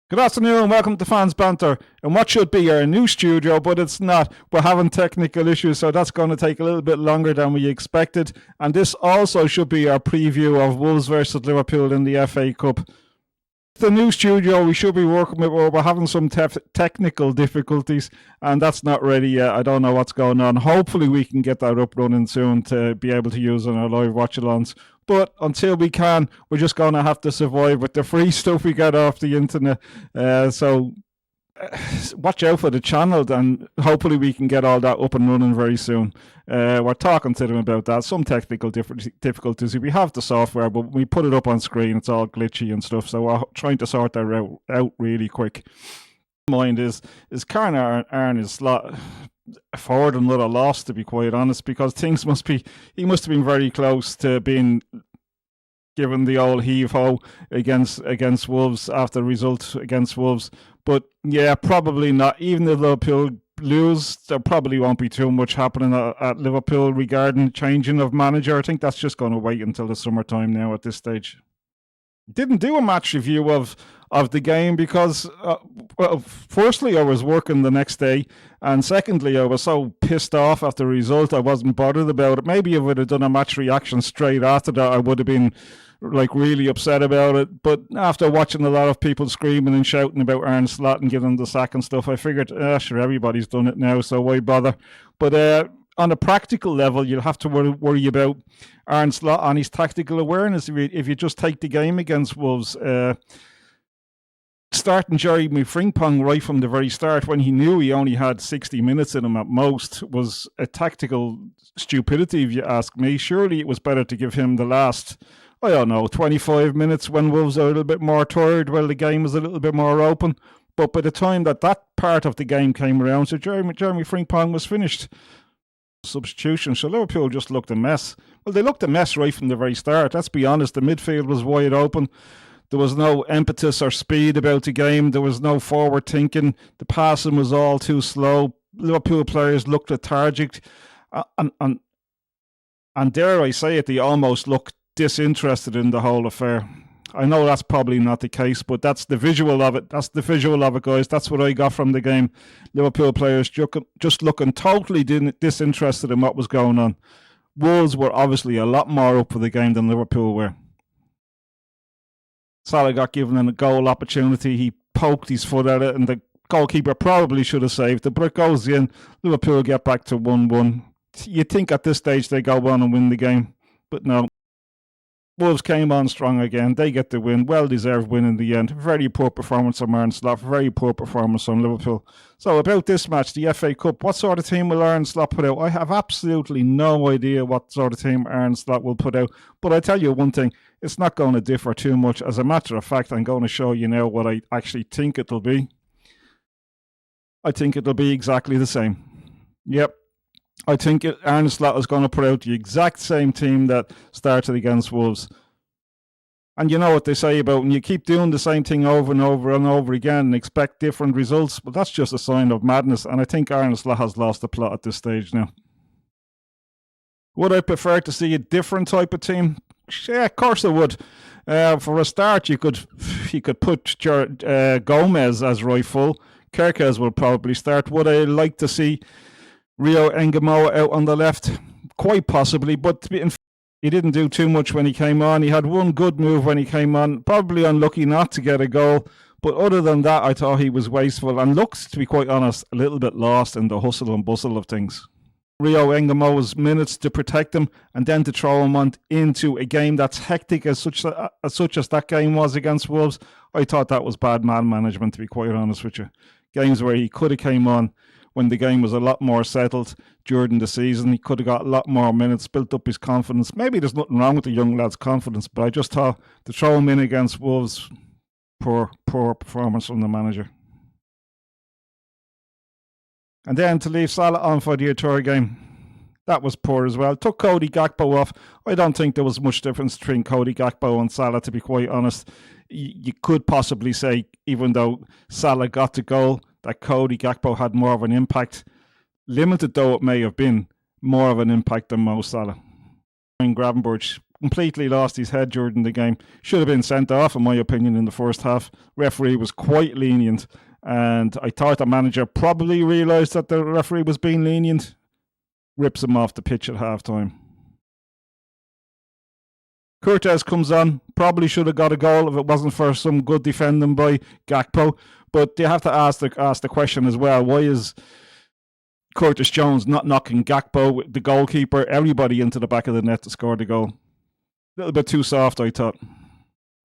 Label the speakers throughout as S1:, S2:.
S1: Good afternoon, welcome to Fans Banter in what should be our new studio, but it's not. We're having technical issues, so that's going to take a little bit longer than we expected. And this also should be our preview of Wolves versus Liverpool in the FA Cup. The new studio we should be working with, we're having some technical difficulties, and that's not ready yet. I don't know what's going on. Hopefully we can get that up running soon to be able to use on our live watch-alongs. But until we can, we're just going to have to survive with the free stuff we get off the internet. So watch out for the channel, and hopefully we can get all that up and running very soon. We're talking to them about that. Some technical difficulties. We have the software, but when we put it up on screen, it's all glitchy and stuff. So we're trying to sort that out really quick. Mind is Arne Slot forward another loss, to be quite honest, because he must have been very close to being given the old heave-ho against Wolves after the result against Wolves. But yeah, probably not. Even if Liverpool lose, there probably won't be too much happening at Liverpool regarding changing of manager. I think that's just going to wait until the summertime now at this stage. Didn't do a match review of the game because, well, firstly, I was working the next day, and secondly, I was so pissed off after the result, I wasn't bothered about it. Maybe if I would have done a match reaction straight after that, I would have been like really upset about it. But after watching a lot of people screaming and shouting about Arne Slot and giving him the sack and stuff, I figured, sure, everybody's done it now, so why bother? But on a practical level, you'll have to worry about Arne Slot on his tactical awareness. If you just take the game against Wolves, starting Jeremy Frimpong right from the very start, when he knew he only had 60 minutes in him at most, was a tactical stupidity, if you ask me. Surely it was better to give him the last, 25 minutes when Wolves are a little bit more tired, while the game was a little bit more open. But by the time that part of the game came around, so Jeremy Frimpong was finished. Substitution, so Liverpool just looked a mess. Well, they looked a mess right from the very start. Let's be honest, the midfield was wide open. There was no impetus or speed about the game. There was no forward thinking. The passing was all too slow. Liverpool players looked lethargic, and dare I say it, they almost looked disinterested in the whole affair. I know that's probably not the case, but that's the visual of it. That's the visual of it, guys. That's what I got from the game. Liverpool players just looking totally disinterested in what was going on. Wolves were obviously a lot more up for the game than Liverpool were. Salah got given a goal opportunity. He poked his foot at it, and the goalkeeper probably should have saved it, but it goes in. Liverpool get back to 1-1. You'd think at this stage they go on and win the game, but no. Wolves came on strong again. They get the win. Well-deserved win in the end. Very poor performance from Arne Slot. Very poor performance from Liverpool. So about this match, the FA Cup, what sort of team will Arne Slot put out? I have absolutely no idea what sort of team Arne Slot will put out. But I tell you one thing, it's not going to differ too much. As a matter of fact, I'm going to show you now what I actually think it'll be. I think it'll be exactly the same. Yep. I think Arne Slot is going to put out the exact same team that started against Wolves. And you know what they say about when you keep doing the same thing over and over and over again and expect different results, but that's just a sign of madness. And I think Arne Slot has lost the plot at this stage now. Would I prefer to see a different type of team? Yeah, of course I would. For a start, you could put Gomez as right full. Kerkez will probably start. Would I like to see YNWA out on the left? Quite possibly, but he didn't do too much when he came on. He had one good move when he came on, probably unlucky not to get a goal, but other than that, I thought he was wasteful and looked, to be quite honest, a little bit lost in the hustle and bustle of things. YNWA's minutes to protect him and then to throw him on into a game that's hectic as such as that game was against Wolves, I thought that was bad man management, to be quite honest with you. Games where he could have came on when the game was a lot more settled during the season. He could have got a lot more minutes, built up his confidence. Maybe there's nothing wrong with the young lad's confidence, but I just thought to throw him in against Wolves, poor performance from the manager. And then to leave Salah on for the entire game, that was poor as well. Took Cody Gakpo off. I don't think there was much difference between Cody Gakpo and Salah, to be quite honest. You could possibly say, even though Salah got the goal, that Cody Gakpo had more of an impact. Limited though it may have been, more of an impact than Mo Salah. And Gravenberch completely lost his head during the game. Should have been sent off, in my opinion, in the first half. Referee was quite lenient, and I thought the manager probably realised that the referee was being lenient. Rips him off the pitch at half-time. Cortez comes on, probably should have got a goal if it wasn't for some good defending by Gakpo. But you have to ask the question as well, why is Curtis Jones not knocking Gakpo, the goalkeeper, everybody into the back of the net to score the goal? A little bit too soft, I thought.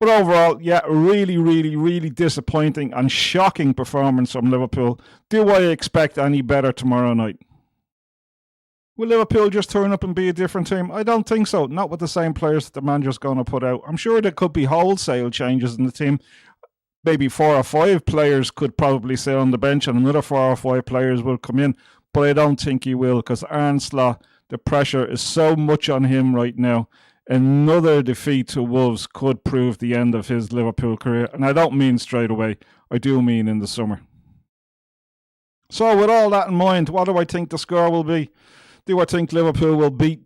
S1: But overall, yeah, really, really, really disappointing and shocking performance from Liverpool. Do I expect any better tomorrow night? Will Liverpool just turn up and be a different team? I don't think so. Not with the same players that the manager's going to put out. I'm sure there could be wholesale changes in the team. Maybe 4 or 5 players could probably sit on the bench and another 4 or 5 players will come in. But I don't think he will, because Arne Slot, the pressure is so much on him right now. Another defeat to Wolves could prove the end of his Liverpool career. And I don't mean straight away. I do mean in the summer. So with all that in mind, what do I think the score will be? Do I think Liverpool will beat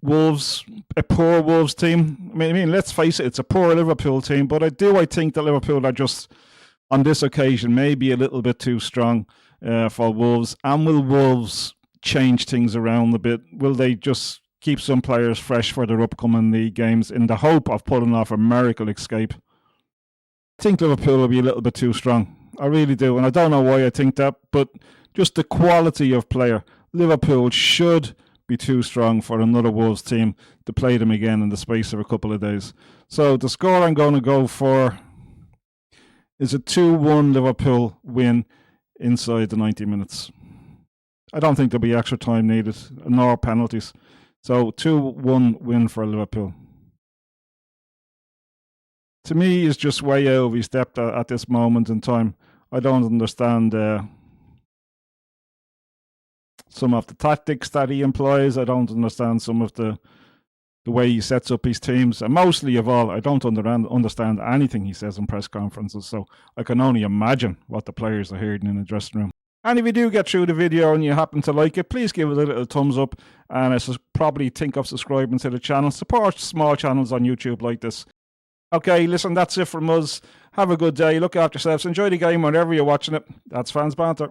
S1: Wolves, a poor Wolves team? I mean, let's face it, it's a poor Liverpool team. But I think that Liverpool are just, on this occasion, maybe a little bit too strong for Wolves. And will Wolves change things around a bit? Will they just keep some players fresh for their upcoming league games in the hope of pulling off a miracle escape? I think Liverpool will be a little bit too strong. I really do. And I don't know why I think that, but just the quality of player. Liverpool should be too strong for another Wolves team to play them again in the space of a couple of days. So the score I'm going to go for is a 2-1 Liverpool win inside the 90 minutes. I don't think there'll be extra time needed, nor penalties. So 2-1 win for Liverpool. To me, he's just way out of his depth at this moment in time. I don't understand some of the tactics that he employs. I don't understand some of the way he sets up his teams. And mostly of all, I don't understand anything he says in press conferences. So I can only imagine what the players are hearing in the dressing room. And if you do get through the video and you happen to like it, please give it a little thumbs up. And I probably think of subscribing to the channel. Support small channels on YouTube like this. Okay, listen, that's it from us. Have a good day. Look after yourselves. Enjoy the game whenever you're watching it. That's Fans Banter.